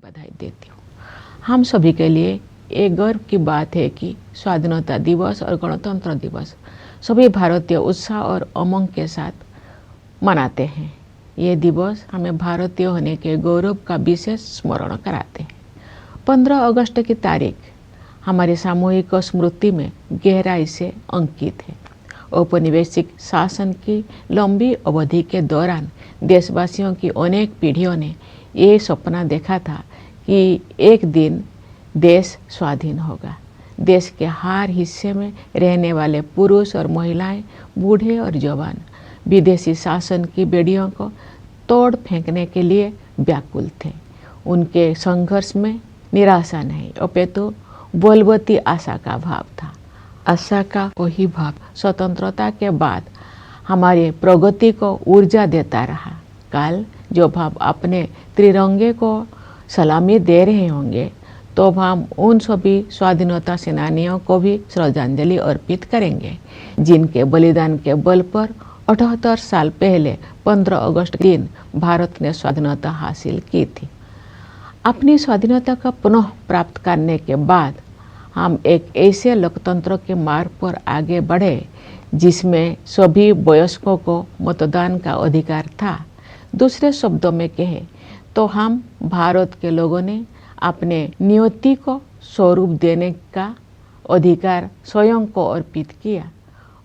बधाई देती हूँ। हम सभी के लिए एक गर्व की बात है कि स्वाधीनता दिवस और गणतंत्र दिवस सभी भारतीय उत्साह और उमंग के साथ मनाते हैं। ये दिवस हमें भारतीय होने के गौरव का विशेष स्मरण कराते हैं। 15 अगस्त की तारीख हमारी सामूहिक स्मृति में गहराई से अंकित है। औपनिवेशिक शासन की लंबी अवधि के दौरान देशवासियों की अनेक पीढ़ियों ने ये सपना देखा था कि एक दिन देश स्वाधीन होगा। देश के हर हिस्से में रहने वाले पुरुष और महिलाएं, बूढ़े और जवान विदेशी शासन की बेड़ियों को तोड़ फेंकने के लिए व्याकुल थे। उनके संघर्ष में निराशा नहीं, अपितु बलवती आशा का भाव था। आशा का वही भाव स्वतंत्रता के बाद हमारी प्रगति को ऊर्जा देता रहा। कल जब हम अपने त्रिरंगे को सलामी दे रहे होंगे तो हम उन सभी स्वाधीनता सेनानियों को भी श्रद्धांजलि अर्पित करेंगे जिनके बलिदान के बल पर 78 साल पहले 15 अगस्त दिन भारत ने स्वाधीनता हासिल की थी। अपनी स्वाधीनता का पुनः प्राप्त करने के बाद हम एक ऐसे लोकतंत्र के मार्ग पर आगे बढ़े जिसमें सभी वयस्कों को मतदान का अधिकार था। दूसरे शब्दों में कहे तो हम भारत के लोगों ने अपने नियति को स्वरूप देने का अधिकार स्वयं को अर्पित किया।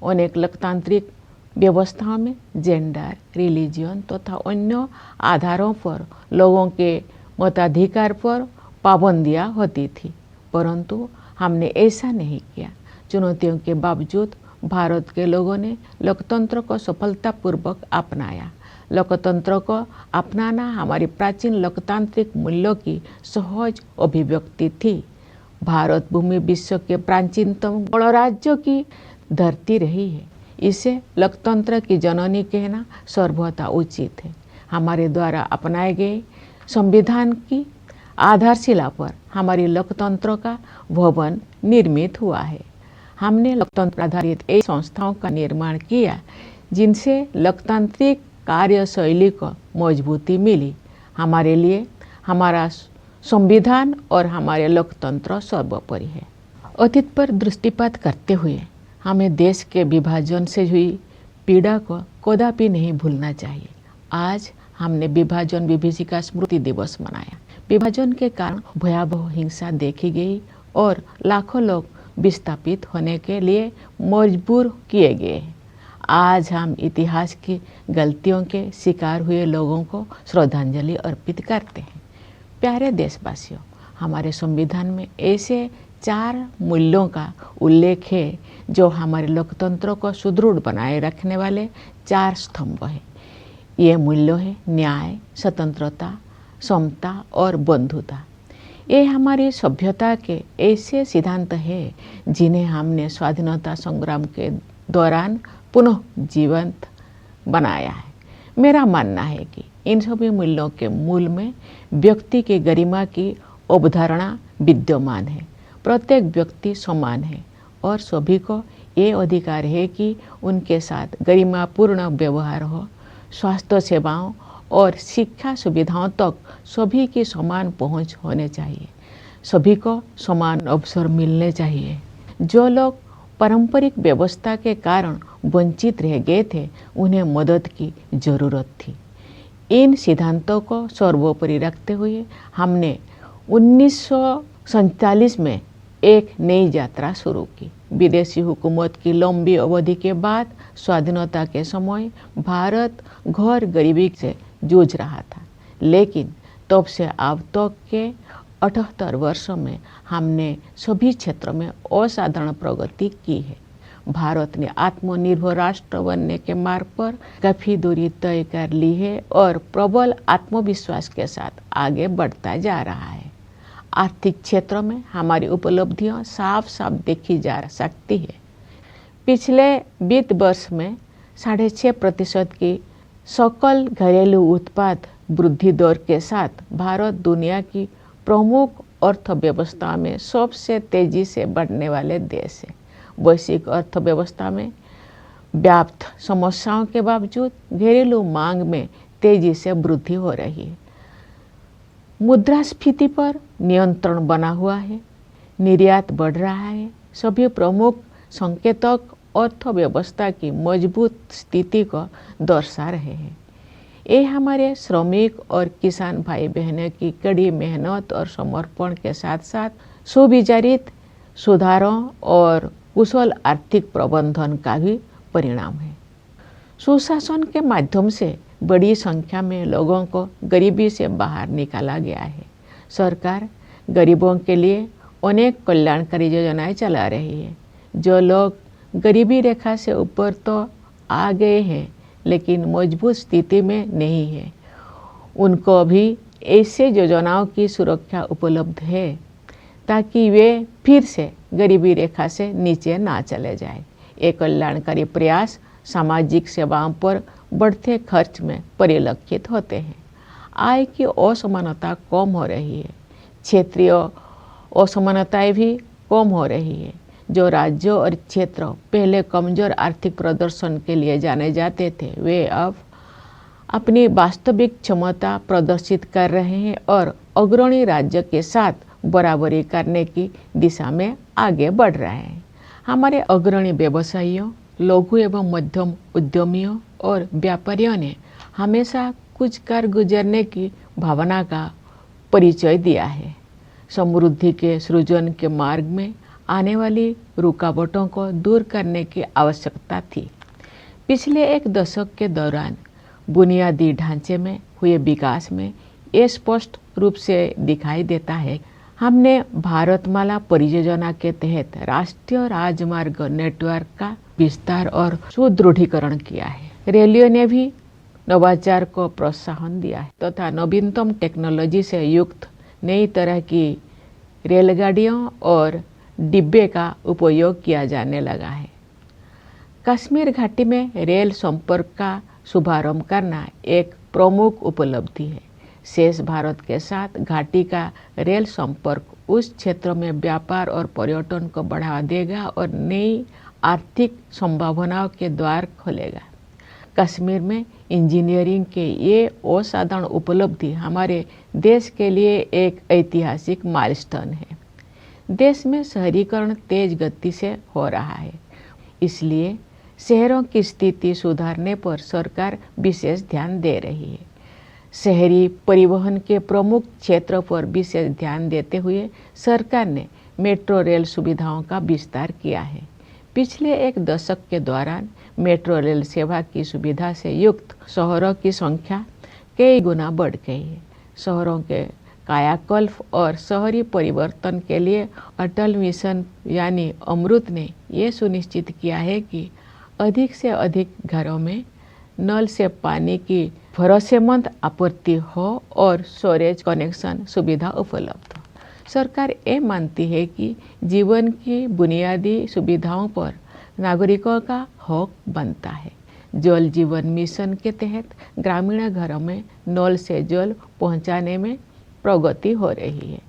अनेक लोकतांत्रिक व्यवस्थाओं में जेंडर, रिलीजन तथा अन्य आधारों पर लोगों के मताधिकार पर पाबंदियां होती थी, परंतु हमने ऐसा नहीं किया। चुनौतियों के बावजूद भारत के लोगों ने लोकतंत्र को सफलतापूर्वक अपनाया। लोकतंत्र को अपनाना हमारी प्राचीन लोकतांत्रिक मूल्यों की सहज अभिव्यक्ति थी। भारत भूमि विश्व के प्राचीनतम गणराज्यों की धरती रही है। इसे लोकतंत्र की जननी कहना सर्वथा उचित है। हमारे द्वारा अपनाए गए संविधान की आधारशिला पर हमारी लोकतंत्र का भवन निर्मित हुआ है। हमने लोकतंत्र आधारित ऐसी संस्थाओं का निर्माण किया जिनसे लोकतांत्रिक कार्यशैली को मजबूती मिली। हमारे लिए हमारा संविधान और हमारे लोकतंत्र सर्वोपरि है। अतीत पर दृष्टिपात करते हुए हमें देश के विभाजन से हुई पीड़ा को कदापि नहीं भूलना चाहिए। आज हमने विभाजन विभीषिका स्मृति दिवस मनाया। विभाजन के कारण भयावह हिंसा देखी गई और लाखों लोग विस्थापित होने के लिए मजबूर किए गए। आज हम इतिहास की गलतियों के शिकार हुए लोगों को श्रद्धांजलि अर्पित करते हैं। प्यारे देशवासियों, हमारे संविधान में ऐसे 4 मूल्यों का उल्लेख है जो हमारे लोकतंत्र को सुदृढ़ बनाए रखने वाले 4 स्तंभ हैं। ये मूल्य है न्याय, स्वतंत्रता, समता और बंधुता। ये हमारी सभ्यता के ऐसे सिद्धांत हैं जिन्हें हमने स्वाधीनता संग्राम के दौरान पुनः जीवंत बनाया है। मेरा मानना है कि इन सभी मूल्यों के मूल में व्यक्ति की गरिमा की अवधारणा विद्यमान है। प्रत्येक व्यक्ति समान है और सभी को ये अधिकार है कि उनके साथ गरिमापूर्ण व्यवहार हो। स्वास्थ्य सेवाओं और शिक्षा सुविधाओं तक सभी की समान पहुंच होने चाहिए। सभी को समान अवसर मिलने चाहिए। जो लोग पारंपरिक व्यवस्था के कारण वंचित रह गए थे, उन्हें मदद की जरूरत थी। इन सिद्धांतों को सर्वोपरि रखते हुए हमने 1947 में एक नई यात्रा शुरू की। विदेशी हुकूमत की लंबी अवधि के बाद स्वाधीनता के समय भारत घोर गरीबी से जूझ रहा था, लेकिन तब से अब तक के 78 वर्षों में हमने सभी क्षेत्रों में असाधारण प्रगति की है। भारत ने आत्मनिर्भर राष्ट्र बनने के मार्ग पर काफी दूरी तय कर ली है और प्रबल आत्मविश्वास के साथ आगे बढ़ता जा रहा है। आर्थिक क्षेत्र में हमारी उपलब्धियां साफ साफ देखी जा सकती है। पिछले वित्त वर्ष में 6.5% की सकल घरेलू उत्पाद वृद्धि दर के साथ भारत दुनिया की प्रमुख अर्थव्यवस्था में सबसे तेजी से बढ़ने वाले देश है। वैश्विक अर्थव्यवस्था में व्याप्त समस्याओं के बावजूद घरेलू मांग में तेजी से वृद्धि हो रही है। मुद्रास्फीति पर नियंत्रण बना हुआ है, निर्यात बढ़ रहा है। सभी प्रमुख संकेतक अर्थव्यवस्था की मजबूत स्थिति को दर्शा रहे हैं। ये हमारे श्रमिक और किसान भाई बहनों की कड़ी मेहनत और समर्पण के साथ साथ सुविचारित सुधारों और कुशल आर्थिक प्रबंधन का भी परिणाम है। सुशासन के माध्यम से बड़ी संख्या में लोगों को गरीबी से बाहर निकाला गया है। सरकार गरीबों के लिए अनेक कल्याणकारी योजनाएं चला रही है। जो लोग गरीबी रेखा से ऊपर तो आ गए हैं लेकिन मजबूत स्थिति में नहीं है, उनको भी ऐसे योजनाओं की सुरक्षा उपलब्ध है ताकि वे फिर से गरीबी रेखा से नीचे ना चले जाए। ये कल्याणकारी प्रयास सामाजिक सेवाओं पर बढ़ते खर्च में परिलक्षित होते हैं। आय की असमानता कम हो रही है, क्षेत्रीय असमानताएं भी कम हो रही है। जो राज्यों और क्षेत्र पहले कमजोर आर्थिक प्रदर्शन के लिए जाने जाते थे, वे अब अपनी वास्तविक क्षमता प्रदर्शित कर रहे हैं और अग्रणी राज्य के साथ बराबरी करने की दिशा में आगे बढ़ रहे हैं। हमारे अग्रणी व्यवसायियों, लघु एवं मध्यम उद्यमियों और व्यापारियों ने हमेशा कुछ कर गुजरने की भावना का परिचय दिया है। समृद्धि के सृजन के मार्ग में आने वाली रुकावटों को दूर करने की आवश्यकता थी। पिछले एक दशक के दौरान बुनियादी ढांचे में हुए विकास में ये स्पष्ट रूप से दिखाई देता है। हमने भारतमाला परियोजना के तहत राष्ट्रीय राजमार्ग नेटवर्क का विस्तार और सुदृढ़ीकरण किया है। रेलवे ने भी नवाचार को प्रोत्साहन दिया है तथा नवीनतम टेक्नोलॉजी से युक्त नई तरह की रेलगाड़ियों और डिब्बे का उपयोग किया जाने लगा है। कश्मीर घाटी में रेल संपर्क का शुभारंभ करना एक प्रमुख उपलब्धि है। शेष भारत के साथ घाटी का रेल संपर्क उस क्षेत्र में व्यापार और पर्यटन को बढ़ावा देगा और नई आर्थिक संभावनाओं के द्वार खोलेगा। कश्मीर में इंजीनियरिंग के ये असाधारण उपलब्धि हमारे देश के लिए एक ऐतिहासिक माइलस्टोन है। देश में शहरीकरण तेज गति से हो रहा है, इसलिए शहरों की स्थिति सुधारने पर सरकार विशेष ध्यान दे रही है। शहरी परिवहन के प्रमुख क्षेत्रों पर विशेष ध्यान देते हुए सरकार ने मेट्रो रेल सुविधाओं का विस्तार किया है। पिछले एक दशक के दौरान मेट्रो रेल सेवा की सुविधा से युक्त शहरों की संख्या कई गुना बढ़ गई है। शहरों के कायाकल्प और शहरी परिवर्तन के लिए अटल मिशन यानी अमृत ने ये सुनिश्चित किया है कि अधिक से अधिक घरों में नल से पानी की भरोसेमंद आपूर्ति हो और स्टोरेज कनेक्शन सुविधा उपलब्ध हो। सरकार ये मानती है कि जीवन की बुनियादी सुविधाओं पर नागरिकों का हक बनता है। जल जीवन मिशन के तहत ग्रामीण घरों में नल से जल पहुंचाने में प्रगति हो रही है।